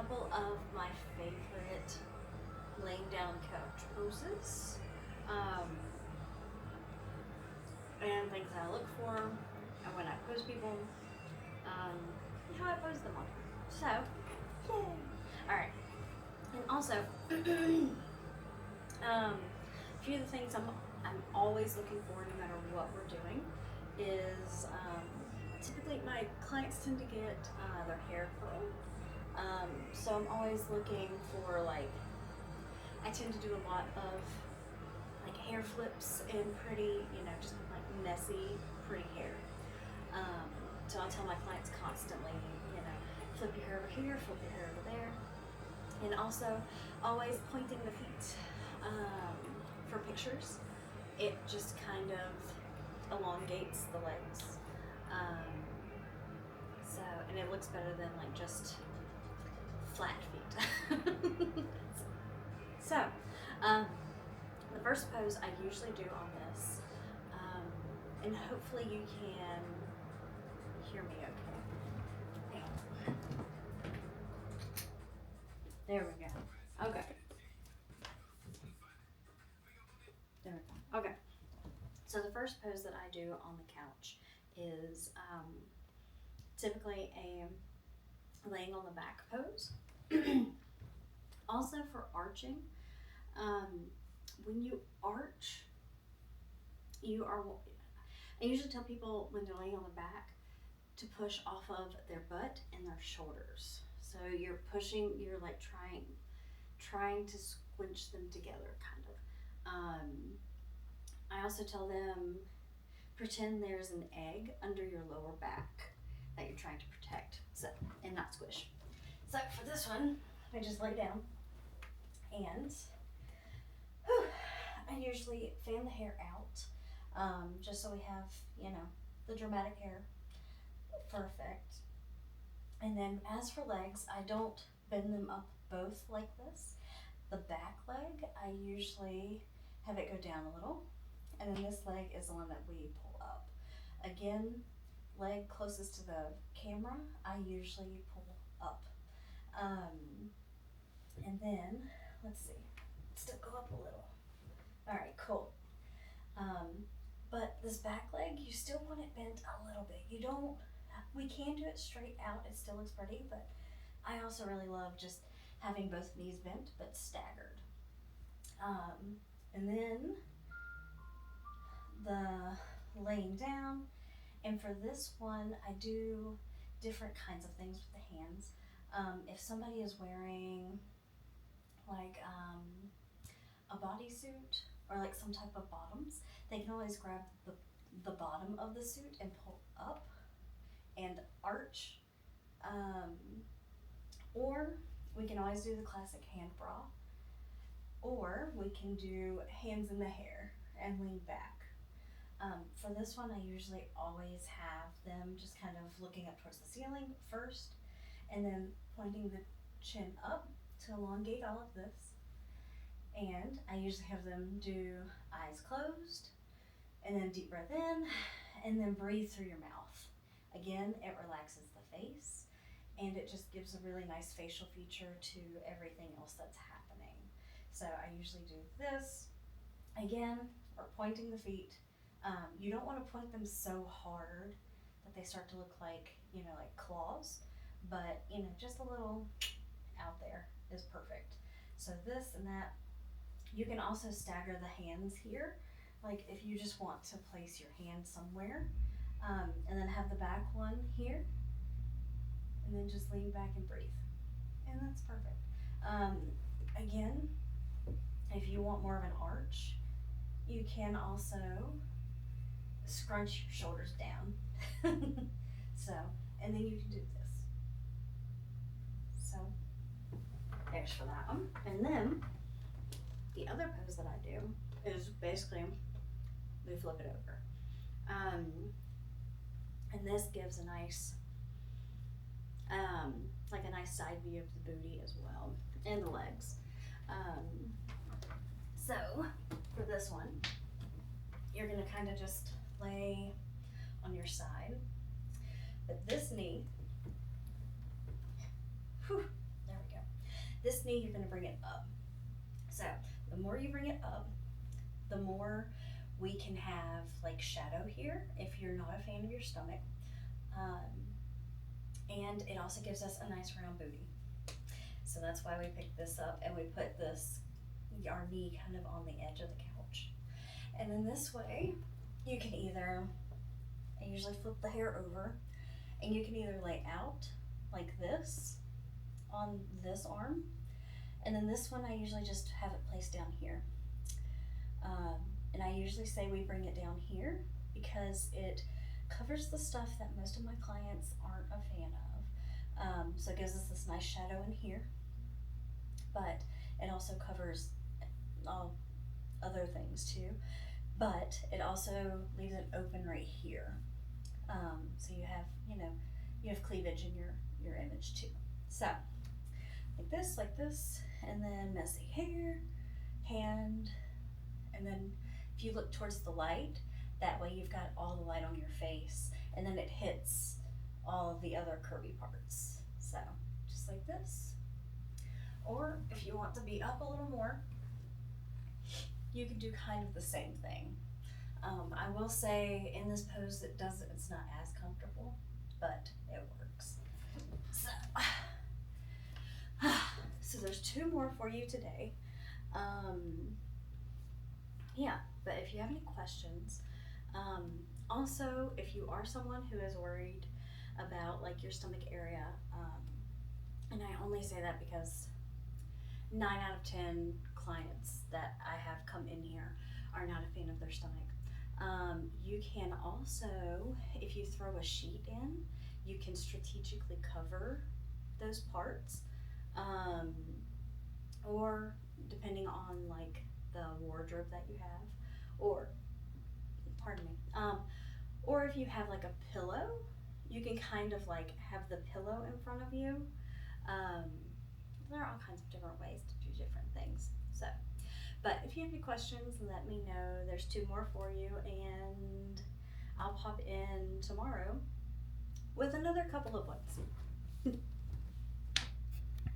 couple of my favorite laying down couch poses, um, and things I look for, and when I pose people, um, and how I pose them on. So, yay! All right, and also, a few of the things I'm always looking for, no matter what we're doing, is typically my clients tend to get their hair curled. So I'm always looking for like I tend to do a lot of like hair flips and pretty, just like messy, pretty hair. So I'll tell my clients constantly, flip your hair over here, flip your hair over there, and also always pointing the feet for pictures. It just kind of elongates the legs. So, and it looks better than like just flat feet. So, the first pose I usually do on this, and hopefully you can hear me okay. Hang on. There we go. Okay. There we go. Okay. So the first pose that I do on the couch is typically a laying on the back pose. Also for arching, when you arch, I usually tell people when they're laying on the back to push off of their butt and their shoulders. So you're pushing, you're like trying to squinch them together, kind of. I also tell them pretend there's an egg under your lower back that you're trying to protect, so and not squish. So for this one, I just lay down and I usually fan the hair out, just so we have, the dramatic hair for effect. And then as for legs, I don't bend them up both like this. The back leg, I usually have it go down a little, and then this leg is the one that we pull up. Again, leg closest to the camera, I usually pull up. And then, let's see, still go up a little. All right, cool. But this back leg, you still want it bent a little bit. We can do it straight out, it still looks pretty, but I also really love just having both knees bent, but staggered. And then the laying down, and for this one, I do different kinds of things with the hands. If somebody is wearing like a bodysuit or like some type of bottoms, they can always grab the bottom of the suit and pull up and arch. Or we can always do the classic hand bra, or we can do hands in the hair and lean back. For this one, I usually always have them just kind of looking up towards the ceiling first, and then pointing the chin up to elongate all of this. And I usually have them do eyes closed, and then deep breath in, and then breathe through your mouth. Again, it relaxes the face, and it just gives a really nice facial feature to everything else that's happening. So I usually do this, again, or pointing the feet. You don't want to point them so hard that they start to look like, like claws, but, just a little out there is perfect. So this and that. You can also stagger the hands here, like if you just want to place your hand somewhere, and then have the back one here, and then just lean back and breathe, and that's perfect. Again, if you want more of an arch, you can also scrunch your shoulders down. So, and then you can do this. So, there's for that one. And then, the other pose that I do is basically, we flip it over. And this gives a nice, like a nice side view of the booty as well, and the legs. So, for this one, you're gonna kind of just lay on your side, but this knee, there we go. This knee, you're gonna bring it up. So the more you bring it up, the more we can have like shadow here if you're not a fan of your stomach. Um, and it also gives us a nice round booty. So that's why we picked this up and we put this, our knee kind of on the edge of the couch. And then this way, you can either, I usually flip the hair over, and you can either lay out like this on this arm, and then this one I usually just have it placed down here. And I usually say we bring it down here because it covers the stuff that most of my clients aren't a fan of. So it gives us this nice shadow in here, but it also covers all other things too. But it also leaves it open right here. So you have, you have cleavage in your image too. So like this, and then messy hair, hand, and then if you look towards the light, that way you've got all the light on your face, and then it hits all of the other curvy parts. So just like this. Or if you want to be up a little more, you can do kind of the same thing. I will say in this pose it's not as comfortable, but it works. So, so there's 2 more for you today. Yeah, but if you have any questions, also if you are someone who is worried about like your stomach area, and I only say that because 9 out of 10 clients that I have come in here are not a fan of their stomach. You can also, if you throw a sheet in, you can strategically cover those parts, or depending on like the wardrobe that you have, or pardon me, or if you have like a pillow, you can kind of like have the pillow in front of you. There are all kinds of different ways to do different things. So, but if you have any questions, let me know. There's 2 more for you, and I'll pop in tomorrow with another couple of ones.